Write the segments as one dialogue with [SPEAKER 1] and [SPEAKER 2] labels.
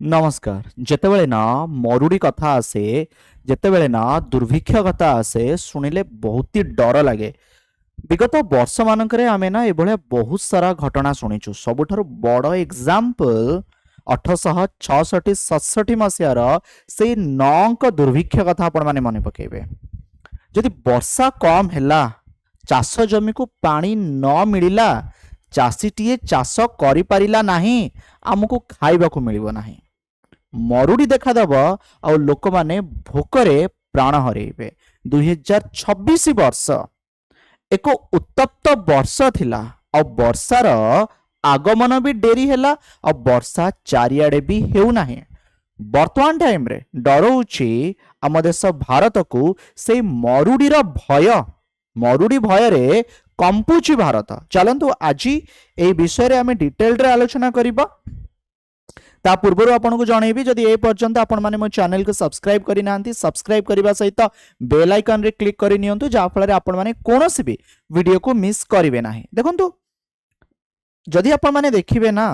[SPEAKER 1] नमस्कार। जेतेबेले ना मरुड़ी कथा आसे, जेतेबेले ना दुर्भिक्ष कथा आसे शुणिले बहुत ही डर लगे। विगत वर्ष मानकरे आमे ना एभलिया बहुत सारा घटना शुणिचु। सबुठारु बड़ एग्जाम्पल 1866-67 मसीहार से नौंक दुर्भिक्ष कथा आपण माने मन पकेबे। जदि वर्षा कम हैला, चाष जमी को पानी न मिलिला, चाषीटीए चाष करि परिला नाही, आमको खाइबाकू मिलिबो नाही। मरुड़ी देखादेव आ लोक माने भोकरे प्राण हरेबे। 2026 वर्ष एक उत्तप्त वर्ष थिला आ वर्षार आगमन भी डेरी हैला आ वर्षा चारिआडे भी हेउ नाही। वर्तमान टाइम रे डर होची आम देश भारत को से मरुड़ीर भय, मरुड़ी भय रे कंपुची भारत। चलंतु आज ए विषय रे आमे डिटेल रे आलोचना करिबा। ता पूर्व आपन को जनइबी जदि ए पर्यंत आपण माने मो चैनल को सब्सक्राइब करि नांती, सब्सक्राइब करिबा सहित बेल आइकन रे क्लिक करि नियंतु, जा फल रे आपण माने कोनोसी भी वीडियो को मिस करिवे नाही। देखंतु जदि आपण माने देखिबे ना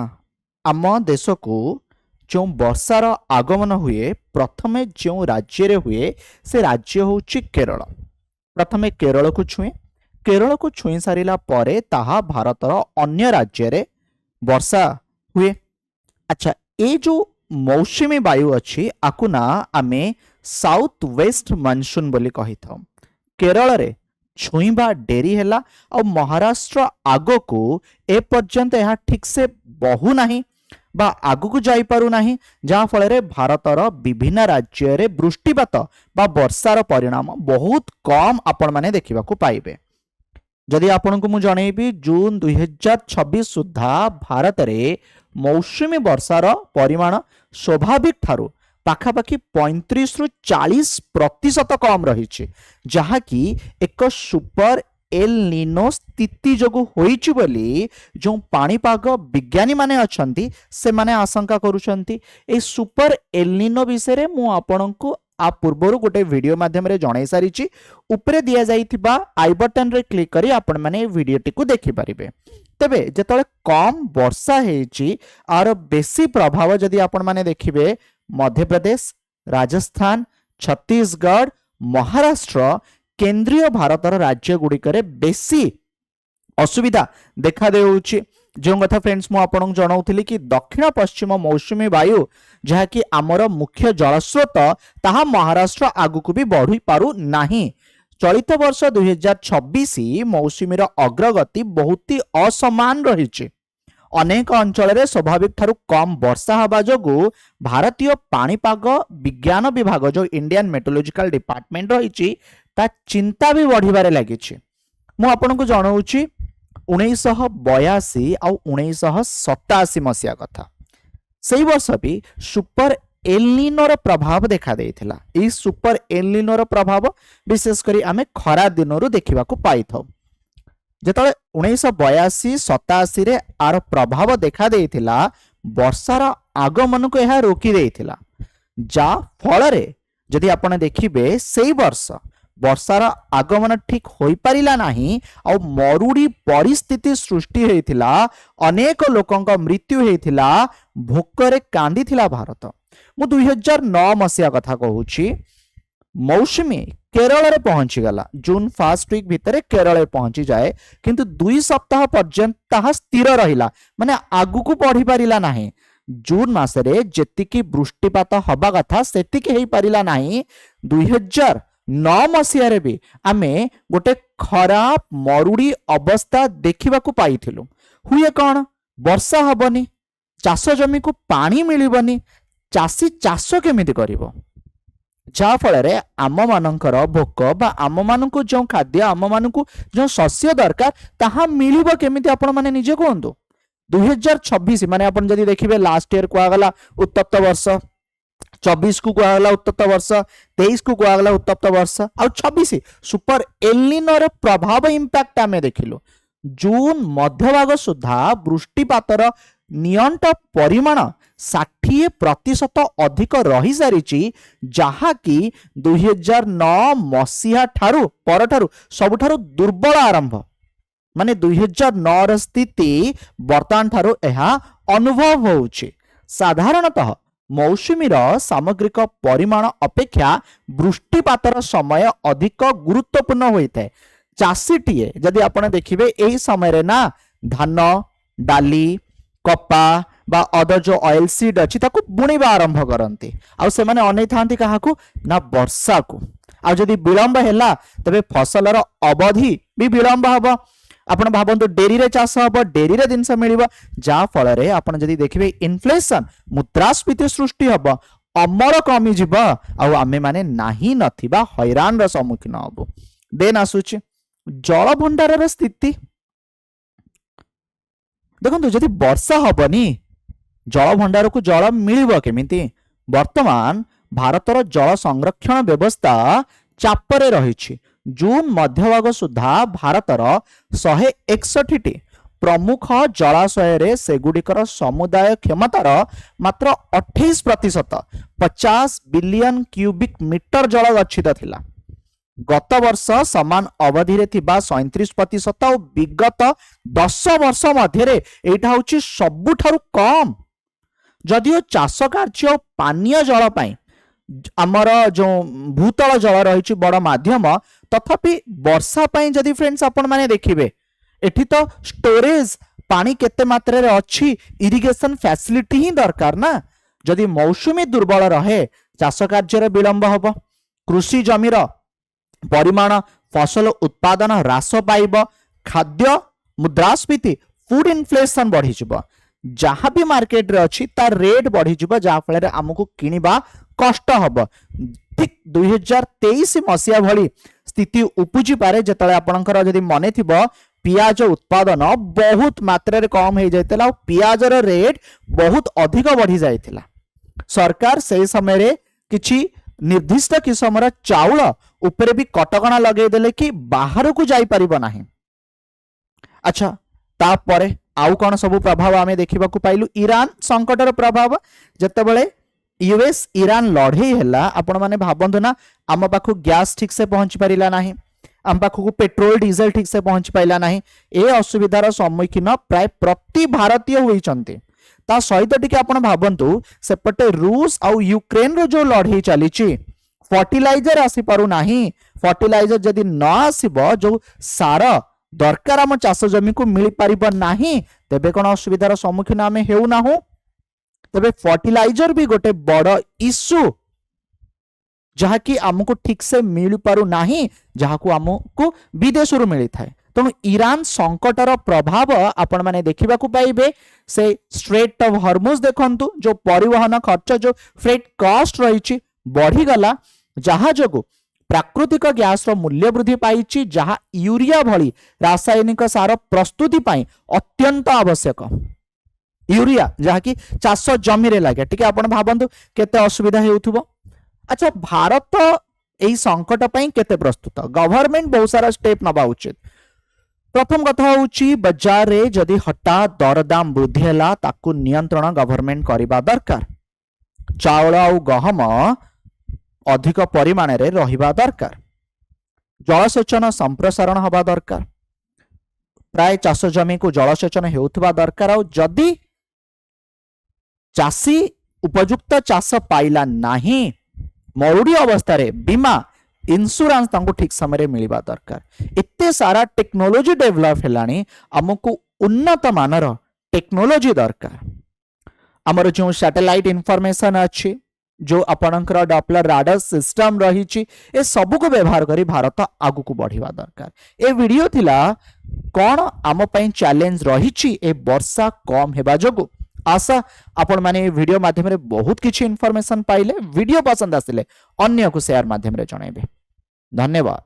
[SPEAKER 1] आम देश को जो वर्षार आगमन हुए, प्रथमे जो राज्य रे हुए से राज्य होची केरल। प्रथमे केरल को छुए, केरल को छुई सारिला परे ताहा भारतर अन्य राज्य रे वर्षा हुए। अच्छा, ये जो मौसुमी वायु अच्छी आकु ना आमे साउथ वेस्ट मानसून बोली कही था। केरल रे छुईबा डेरी हैला और महाराष्ट्र आगो को ए पर्यंत यह ठीक से बहु नाही बा आगु को जाई पारु नाही, जहाँ फल रे भारतर विभिन्न राज्य रे वृष्टिपात बा वर्षार परिणाम बहुत कम आपण माने देखिबा को पाइबे। जदि आपन को मु जणेबी जून 2026 सुधा भारत रे मौसुमी वर्षार परिमाण स्वाभाविक ठारू पाखापाखि 35 रु 40% कम रही, जहाँकि एक सुपर एल निनो स्थिति जोगु होईची बोली जो पाणीपाग विज्ञानी माने अछंती से माने आशंका करूछंती। ए सुपर एल निनो विषय रे मु आपनकु आ पूर्वरु गोटे वीडियो माध्यम रे जणाई सारिची। उपरे दिया जाइथिबा आई बटन रे क्लिक करी आपण माने वीडियोटी को देखि परिबे। तेबे जेतले कम वर्षा हेची आर बेसी प्रभाव जदि आपण माने देखिबे मध्य प्रदेश, राजस्थान, छत्तीसगढ़, महाराष्ट्र, केंद्रीय भारतर राज्य गुड़िकरे बेसी असुविधा देखा देउची। जो कथा फ्रेंड्स मु आपन जणाउथली कि दक्षिण पश्चिम मौसुमी वायु जहाँकि आमर मुख्य जलस्रोत ताहा महाराष्ट्र आगु भी बढ़ी पारु नाही। चलित वर्ष 2026 मौसुमीर अग्रगति बहुत ही असमान रही। अनेक अंचल रे स्वाभाविक ठारू कम वर्षा हवा जोगु भारतीय पाणीपाग विज्ञान विभाग जो इंडियन मेट्रोलॉजिकल डिपार्टमेंट रही ता चिंता भी बढ़िबारे लागिछि। मु आपन को जणाउछि 1982 आउ 1987 मसीहा कथा। सेही वर्ष भी सुपर एलनिनोर प्रभाव देखा देइथिला। ई सुपर एलनिनोर प्रभाव विशेष करी आमे खरा दिनरु देखिबा को पाई थाउ। जेतले 1982-87 रे आर प्रभाव देखा देइथिला, वर्षार आगमन को यह रोकी देइथिला, जा फल रे जदि आपण देखिबे सेही वर्ष वर्षार आगमन ठीक होई परिला नाही और मरुड़ी परिस्थिति सृष्टि हेइथिला। अनेक लोकंक मृत्यु हेइथिला, भोकरे कांदी थिला भारत। मु 2009 मसीहा कथा कहूची। मौसुमी केरल रे पहुंची गला, जून फर्स्ट वीक भितर केरल रे पहुंची जाए, किंतु 2 सप्ताह पर्यंत ताहा स्थिर रहिला, माने आगु को बढ़ी परिला नाही। जून मासरे जेतिकी वृष्टिपात हबा कथा सेतिकी हेई परिला नाही। 2009 मसीहा रे भी आमे गोटे खराब मरुड़ी अवस्था देखिबा को पाइथिलु। हुए कौन, वर्षा हबनी, चाष जमी को पानी मिलिबनी, चाषी चाष केमिति करिवो, जा फल रे आम मानकर भोक बा आम मानकु जो खाद्य आम मानकु जो शस्य दरकार ताहा मिलिबो केमिति आपण माने निजे कहंतु। 2026 माने आपण जदि देखिबे लास्ट ईयर को गला उत्तप्त वर्ष, 24 को गला उत्तप्त वर्ष, 23 को गला उत्तप्त वर्ष आ 26 सुपर एलनिनोर प्रभाव इंपैक्ट आमे देखिलु। जून मध्यभाग सुधा वृष्टिपातर नियंट परिमाण 60% अधिक रही सारी, जहाँकि 2009 मसीहा ठारू परठारू सबुठारू दुर्बल आरंभ, माने 2009 स्थिति वर्तमान ठारू यह अनुभव होउछि। साधारणतः मौसुमीर सामग्रिक परिमाण अपेक्षा वृष्टिपातर समय अधिक गुरुत्वपूर्ण होता है। चाषीटीए जदि आपण देखिए यही समय ना धान डाली कपा बा अदर जो ऑयल सीड अच्छी बुणवा आरंभ करती से अनै था क्या ना वर्षा को आ जदि विलंब है तबे फसलर अवधि भी विलंब हम आपण भावतु डेरी रे चाष हम डेरी रे जिनस मिल जा फल आप देखिए इन्फ्लेशन मुद्रास्फीति सृष्टि हम अमर कमी जीव आमे माने नाही नथिबा हैरान सम्मुखीन हबो। देन आसुची जल भंडार स्थिति देखो जदि वर्षा हबनी जल भंडार को जल मिल केमिति वर्तमान भारतर जल संरक्षण व्यवस्था चापरे रही। जून मध्यभाग सुधा भारतर 161 प्रमुख जलाशय सेगुड़िकर समुदाय क्षमतार मात्र 28% 50 बिलियन क्यूबिक मीटर जल गच्छित थिला। गत वर्ष समान अवधि रे थिबा 37% और विगत 10 वर्ष मध्य एटा होची सबुठारु कम। जदियो चाष कार्य पानीय जल पाई आमर जो भूतल जल रही बड़ माध्यम तथापि वर्षा पाई जदि फ्रेंड्स आपण माने देखिबे एठी तो स्टोरेज पानी केते मात्रा रे अच्छी इरिगेशन फैसिलिटी ही दरकार ना। जदि मौसुमी दुर्बल रहे चाष कार्य विलंब हबो, कृषि जमीर परिमाण फसल उत्पादन ह्रास पाइब, खाद्य मुद्रास्फीति फूड इन्फ्लेशन बढ़ी जिवो, जहाँ भी मार्केट रे अच्छी तार रेट बढ़ी जिवो जहाँ फल आमको किनिबा कष्ट हब। ठीक 2023 मसीहा भली स्थिति उपजी पारे जेतले आपनकर जदि मने थिबो पियाज उत्पादन बहुत मात्रा रे कम हो जाइतला और पियाज रो रेट बहुत अधिक बढ़ी जाइतला। सरकार से समय रे किछि निर्दिष्ट किस्मर चाउल उपरे भी कटकणा लगे देले कि बाहर को जाई परिबो नाही। अच्छा तापरे आउ कौन सब प्रभाव आमे देखिबा को पाइलु ईरान संकटर प्रभाव जेतेबेले यूएस ईरान लड़ई है आपण माने भाबंतु ना आम पाखु गैस ठीक से पहुंच पारिला नाही, आम पाखु पेट्रोल डीजल ठीक से पहुंच पाइला नाही। ए असुविधार सम्मुखीन प्राय प्रति भारतीय होइचंती। ता सहित टिके आपण भाबंतु सेपटे रूस आउ यूक्रेन रो जो लड़ई चलीची फर्टिलाइजर आसी पारु नाही। फर्टिलाइजर जदि न आसीबो जो सार दरकार आम चाष जमी को मिल पारिबो नाही तेबे कोन असुविधार सम्मुखीन आमे हेउ नाहु। तबे फर्टिलाइजर भी गोटे बड़ इश्यू जहा कि आमको ठीक से मिल पारु नाही, जहा को आमको विदेश रु मिली थाए। तेणु ईरान संकटर प्रभाव आपण माने देखिबा को पाइबे से स्ट्रेट ऑफ हॉर्मुज देखंतु जो परिवहन खर्च जो फ्रेट कॉस्ट रही बढ़ी गला जहा जोगु प्राकृतिक गैस रो मूल्य वृद्धि पाइछि जहा यूरिया भली रासायनिक सार प्रस्तुति पाई अत्यंत आवश्यक। यूरिया जहा कि चाष जमी रे लागे टिके आपण भाबंतु केते असुविधा हेउथुबो। अच्छा भारत एई संकट पई केते प्रस्तुत, गवर्नमेंट बहुत सारा स्टेप नबा उचित। प्रथम कथा होची बाजार रे जदि हठात दरदाम वृद्धि हैला ताकू नियंत्रण गवर्नमेंट करिबा दरकार। चाउल आ गहम अधिक परिमाण रे रहिबा दरकार। जलसेचन संप्रसारण हबा दरकार। प्राय चाष जमी को जलसेचन हेउथबा दरकार। और जदि चाषी उपयुक्त चाष पाइला नाही मरुड़ी अवस्था रे बीमा इंश्योरेंस तांको ठीक समय मिलवा दरकार। इत्ते सारा टेक्नोलॉजी डेवलप हेलानी हमको उन्नत मानर टेक्नोलॉजी दरकार। हमर जो सैटेलाइट इंफॉर्मेशन अच्छी जो आपणकर डॉपलर राडार सिस्टम रही ए सब को व्यवहार करी भारत आगु को बढ़िवा दरकार। ए वीडियो थिला कौन आम पई चैलेंज रही ए वर्षा कम हेबा जोगु। आशा आपण माने वीडियो माध्यम रे बहुत किछि इन्फॉर्मेशन पाइले। वीडियो पसंद आसिले अन्य को शेयर माध्यम रे जणाइबे। धन्यवाद।